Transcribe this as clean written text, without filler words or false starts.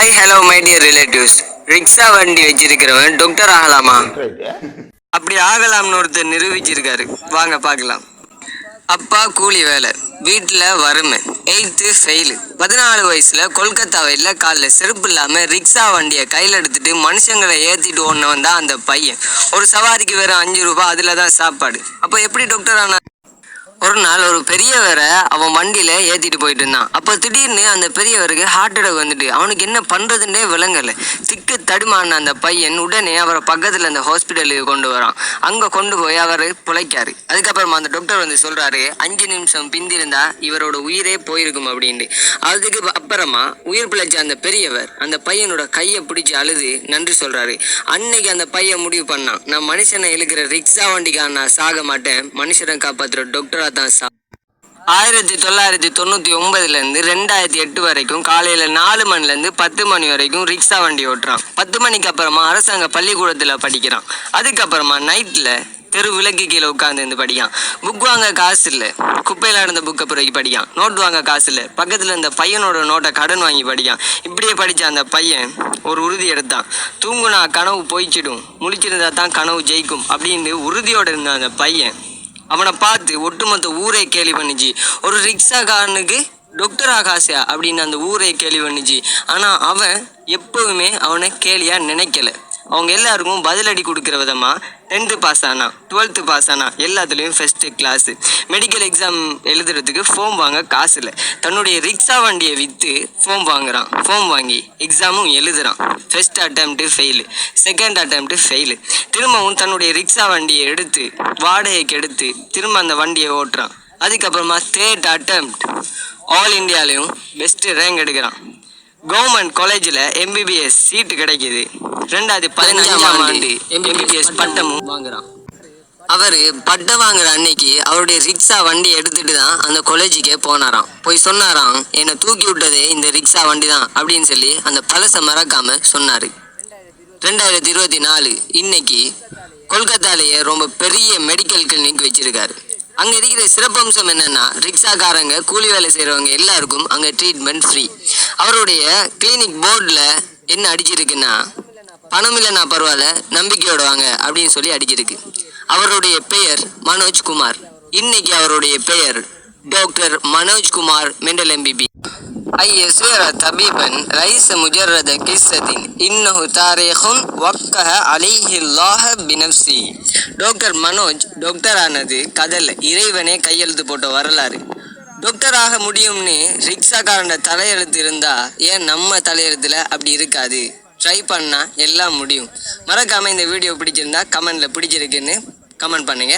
Hi hello my dear relatives. Rickshaw வண்டி வச்சிருக்கிறவன் doctor ஆகலாமா? அப்படி ஆகலாம்னு ஒருத்தர் நிரூபிச்சிருக்காரு. வாங்க பார்க்கலாம். அப்பா கூலி வேலை, வீட்டில் வறுமை, 8th ஃபெயிலு. 14 வயசுல கொல்கத்தாவில் காலில் செருப்பு இல்லாமல் ரிக்ஷா வண்டியை கையில் எடுத்துட்டு மனுஷங்களை ஏற்றிட்டு ஓடினவன் தான் அந்த பையன். ஒரு சவாரிக்கு வெறும் 5 ரூபாய், அதில் தான் சாப்பாடு. அப்போ எப்படி டாக்டர் ஆனா? ஒரு நாள் ஒரு பெரியவரை அவன் வண்டியில ஏத்திட்டு போயிட்டு இருந்தான். அப்போ திடீர்னு அந்த பெரியவருக்கு ஹார்ட் அட்டாக் வந்துட்டு அவனுக்கு என்ன பண்றதுன்னே விளங்கலை. திக்கு தடுமான அந்த பையன் உடனே அவரை பக்கத்துல அந்த ஹாஸ்பிட்டலுக்கு கொண்டு வரான். அங்க கொண்டு போய் அவர் பிழைக்காரு. அதுக்கப்புறமா அந்த டாக்டர் வந்து சொல்றாரு, 5 நிமிஷம் பிந்திருந்தா இவரோட உயிரே போயிருக்கும் அப்படின்ட்டு. அதுக்கு அப்புறமா உயிர் பிழைச்ச அந்த பெரியவர் அந்த பையனோட கையை பிடிச்சி அழுது நன்றி சொல்றாரு. அன்னைக்கு அந்த பையன் முடிவு பண்ணான், நான் மனுஷனை இழுக்கிற ரிக்ஷா வண்டிக்கான நான் சாக மாட்டேன், மனுஷனை காப்பாற்றுற டாக்டரா தான் 1999 2008 வரைக்கும் காலையில 4 மணிலேருந்து 10 மணி வரைக்கும் ரிக்ஷா வண்டி ஓட்டுறான். 10 மணிக்கு அப்புறமா அரசாங்க பள்ளிக்கூடத்துல படிக்கிறான். அதுக்கப்புறமா நைட்ல தெரு விளக்கு கீழே உட்காந்து படிக்கான். புக் வாங்க காசு இல்லை, குப்பையில நடந்த புக்கை பிறகு படிக்கான். நோட் வாங்க காசு இல்லை, பக்கத்துல இந்த பையனோட நோட்டை கடன் வாங்கி படிக்கான். இப்படியே படிச்ச அந்த பையன் ஒரு உறுதி எடுத்தான், தூங்குனா கனவு போய்ச்சிடும், முழிச்சிருந்தா தான் கனவு ஜெயிக்கும் அப்படின்னு உறுதியோட இருந்த அந்த பையன் அவனை பார்த்து ஒட்டுமொத்த ஊரே கேலி பண்ணிச்சு. ஒரு ரிக்ஷாக்காரனுக்கு டாக்டர் ஆகாசியா அப்படின்னு அந்த ஊரே கேலி பண்ணிச்சு. ஆனால் அவன் எப்பவுமே அவனை கேலியா நினைக்கல. அவங்க எல்லாருக்கும் பதிலடி கொடுக்குற விதமா 10th பாஸ் ஆனா, 12th பாஸ் ஆனா, எல்லாத்துலேயும் ஃபர்ஸ்ட் கிளாஸ். மெடிக்கல் எக்ஸாம் எழுதுறதுக்கு ஃபார்ம் வாங்க காசு இல்லை, தன்னுடைய ரிக்ஷா வண்டியை விற்று ஃபார்ம் வாங்குறான். ஃபார்ம் வாங்கி எக்ஸாமும் எழுதுறான். First attempt fail, second attempt fail. திரும்பவும் தன்னுடைய ரிக்ஷா வண்டியை எடுத்து வாடகைக்கு எடுத்து திரும்ப அந்த வண்டியை ஓட்டுறான். அதுக்கப்புறமா 3rd அட்டெம்ப்ட் ஆல் இந்தியாலையும் பெஸ்ட் ரேங்க் எடுக்கிறான். கவர்மெண்ட் காலேஜில் MBBS சீட்டு கிடைக்கிது. 2015ஆம் ஆண்டு MBBS பட்டமும் வாங்குறான். அவர் பட்டம் வாங்குற அன்னைக்கு அவருடைய ரிக்ஷா வண்டி எடுத்துட்டு தான் அந்த காலேஜுக்கே போனாராம். போய் சொன்னாராம், என்னை தூக்கி விட்டதே இந்த ரிக்ஷா வண்டி தான் அப்படின்னு சொல்லி அந்த பழசை மறக்காம சொன்னார். 2024 இன்னைக்கு கொல்கத்தாலேயே ரொம்ப பெரிய மெடிக்கல் கிளினிக் வச்சிருக்காரு. அங்கே இருக்கிற சிறப்பம்சம் என்னன்னா, ரிக்ஷாக்காரங்க கூலி வேலை செய்கிறவங்க எல்லாருக்கும் அங்கே ட்ரீட்மெண்ட் ஃப்ரீ. அவருடைய கிளினிக் போர்டில் என்ன அடிச்சிருக்குன்னா, பணம் இல்லைன்னா பரவாயில்ல, நம்பிக்கையோட வாங்க அப்படின்னு சொல்லி அடிச்சிருக்கு. அவருடைய பெயர் மனோஜ் குமார். இன்னைக்கு அவருடைய பெயர் டாக்டர் மனோஜ் குமார் மெண்டல் MBB. ஐயஸ்வர தபீபன் ரைஸ் முஜர்ரத கிஸ்ஸத்தின் இன்னஹு தாரீஹுன் வக்கஹ அலைஹில்லாஹ பினஃப்ஸி. டாக்டர் மனோஜ் டாக்டர் ஆனது கதல்ல, இறைவனே கையெழுத்து போட்ட வரலாறு. டாக்டர் ஆக முடியும்னு ரிக்ஷாக்காரன் தலையெழுத்து இருந்தா ஏன் நம்ம தலையெழுத்துல அப்படி இருக்காது? ட்ரை பண்ணா எல்லாம் முடியும். மறக்காம இந்த வீடியோ பிடிச்சிருந்தா கமெண்ட்ல பிடிச்சிருக்குன்னு கமெண்ட் பண்ணுங்க.